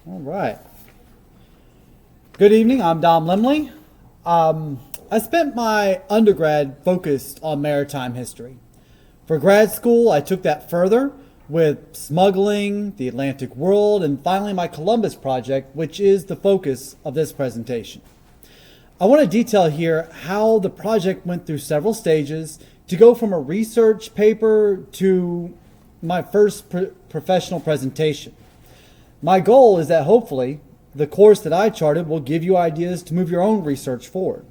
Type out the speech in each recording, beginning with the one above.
All right. Good evening. I'm Dom Limley. I spent my undergrad focused on maritime history. For grad school, I took that further with smuggling, the Atlantic world, and finally my Columbus project, which is the focus of this presentation. I want to detail here how the project went through several stages to go from a research paper to my first professional presentation. My goal is that hopefully the course that I charted will give you ideas to move your own research forward.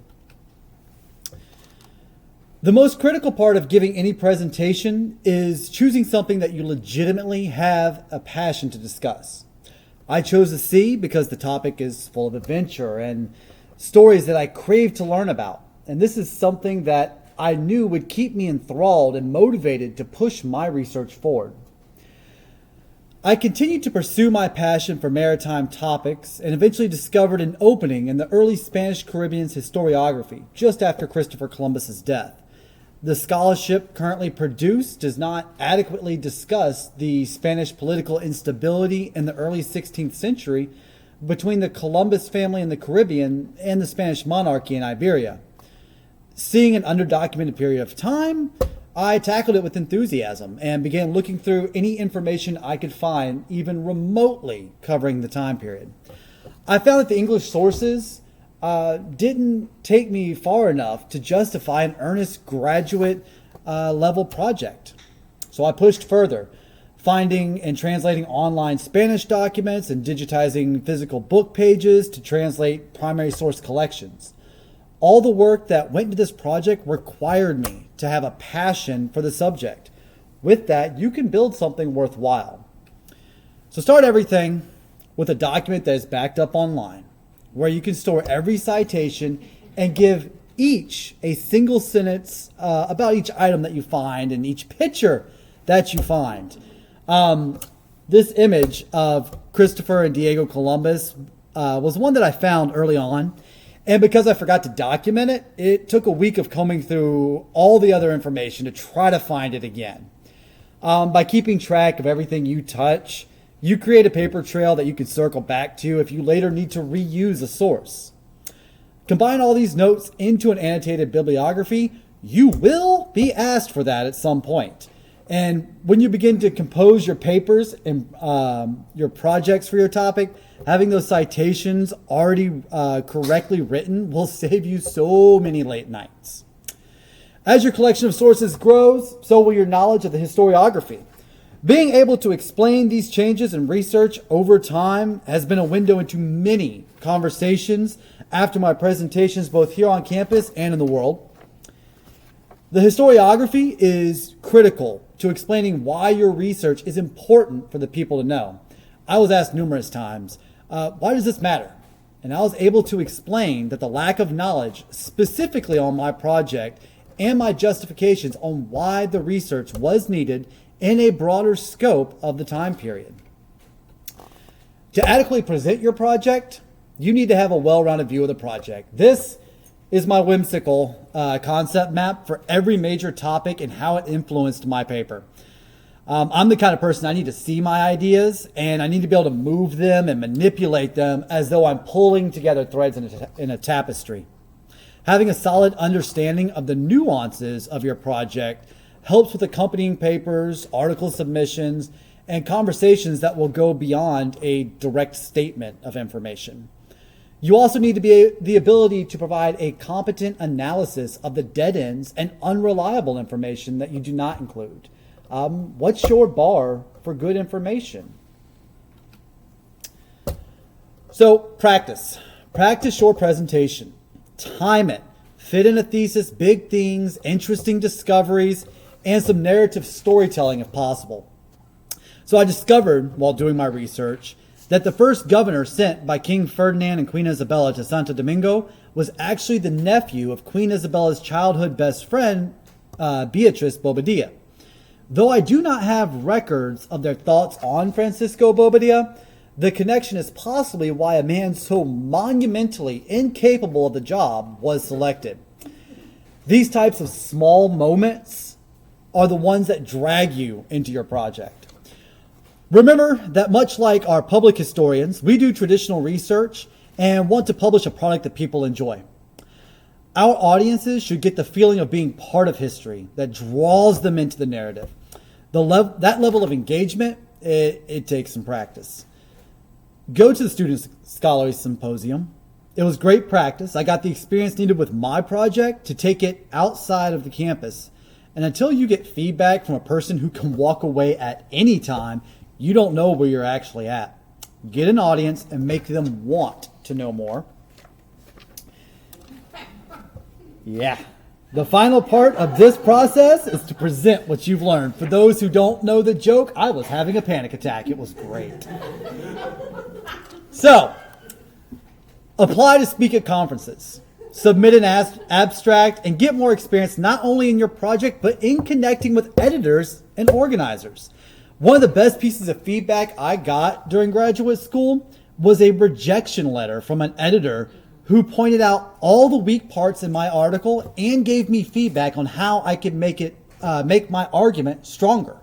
The most critical part of giving any presentation is choosing something that you legitimately have a passion to discuss. I chose the sea because the topic is full of adventure and stories that I crave to learn about. And this is something that I knew would keep me enthralled and motivated to push my research forward. I continued to pursue my passion for maritime topics and eventually discovered an opening in the early Spanish Caribbean's historiography just after Christopher Columbus's death. The scholarship currently produced does not adequately discuss the Spanish political instability in the early 16th century between the Columbus family in the Caribbean and the Spanish monarchy in Iberia. Seeing an underdocumented period of time, I tackled it with enthusiasm and began looking through any information I could find, even remotely covering the time period. I found that the English sources didn't take me far enough to justify an earnest graduate level project. So I pushed further, finding and translating online Spanish documents and digitizing physical book pages to translate primary source collections. All the work that went into this project required me to have a passion for the subject. With that, you can build something worthwhile. So start everything with a document that is backed up online, where you can store every citation and give each a single sentence about each item that you find and each picture that you find. This image of Christopher and Diego Columbus was one that I found early on. And because I forgot to document it, it took a week of combing through all the other information to try to find it again. By keeping track of everything you touch, you create a paper trail that you can circle back to if you later need to reuse a source. Combine all these notes into an annotated bibliography. You will be asked for that at some point. And when you begin to compose your papers and your projects for your topic, having those citations already correctly written will save you so many late nights. As your collection of sources grows, so will your knowledge of the historiography. Being able to explain these changes in research over time has been a window into many conversations after my presentations both here on campus and in the world. The historiography is critical to explaining why your research is important for the people to know. I was asked numerous times, why does this matter? And I was able to explain that the lack of knowledge specifically on my project and my justifications on why the research was needed in a broader scope of the time period. To adequately present your project, you need to have a well-rounded view of the project. This is my whimsical concept map for every major topic and how it influenced my paper. I'm the kind of person I need to see my ideas and I need to be able to move them and manipulate them as though I'm pulling together threads in a tapestry. Having a solid understanding of the nuances of your project helps with accompanying papers, article submissions, and conversations that will go beyond a direct statement of information. You also need to be the ability to provide a competent analysis of the dead ends and unreliable information that you do not include. What's your bar for good information? So practice. Practice your presentation. Time it. Fit in a thesis, big themes, interesting discoveries, and some narrative storytelling if possible. So I discovered while doing my research that the first governor sent by King Ferdinand and Queen Isabella to Santo Domingo was actually the nephew of Queen Isabella's childhood best friend, Beatrice Bobadilla. Though I do not have records of their thoughts on Francisco Bobadilla, the connection is possibly why a man so monumentally incapable of the job was selected. These types of small moments are the ones that drag you into your project. Remember that much like our public historians, we do traditional research and want to publish a product that people enjoy. Our audiences should get the feeling of being part of history that draws them into the narrative. That level of engagement, it takes some practice. Go to the Student Scholarly Symposium. It was great practice. I got the experience needed with my project to take it outside of the campus. And until you get feedback from a person who can walk away at any time, you don't know where you're actually at. Get an audience and make them want to know more. Yeah. The final part of this process is to present what you've learned. For those who don't know the joke, I was having a panic attack. It was great. So, apply to speak at conferences. Submit an abstract and get more experience not only in your project, but in connecting with editors and organizers. One of the best pieces of feedback I got during graduate school was a rejection letter from an editor who pointed out all the weak parts in my article and gave me feedback on how I could make my argument stronger.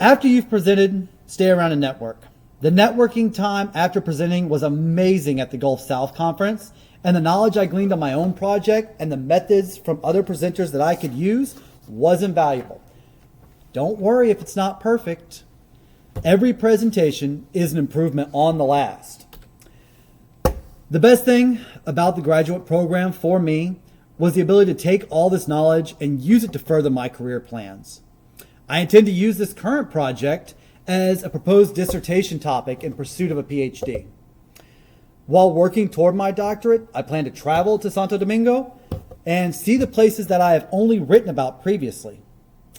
After you've presented, stay around and network. The networking time after presenting was amazing at the Gulf South Conference, and the knowledge I gleaned on my own project and the methods from other presenters that I could use was invaluable. Don't worry if it's not perfect. Every presentation is an improvement on the last. The best thing about the graduate program for me was the ability to take all this knowledge and use it to further my career plans. I intend to use this current project as a proposed dissertation topic in pursuit of a PhD. While working toward my doctorate, I plan to travel to Santo Domingo and see the places that I have only written about previously.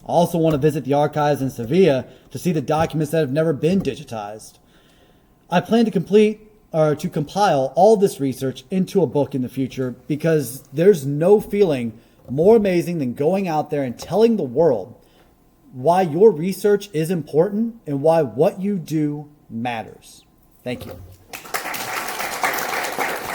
I also want to visit the archives in Sevilla to see the documents that have never been digitized. I plan to compile all this research into a book in the future because there's no feeling more amazing than going out there and telling the world why your research is important and why what you do matters. Thank you.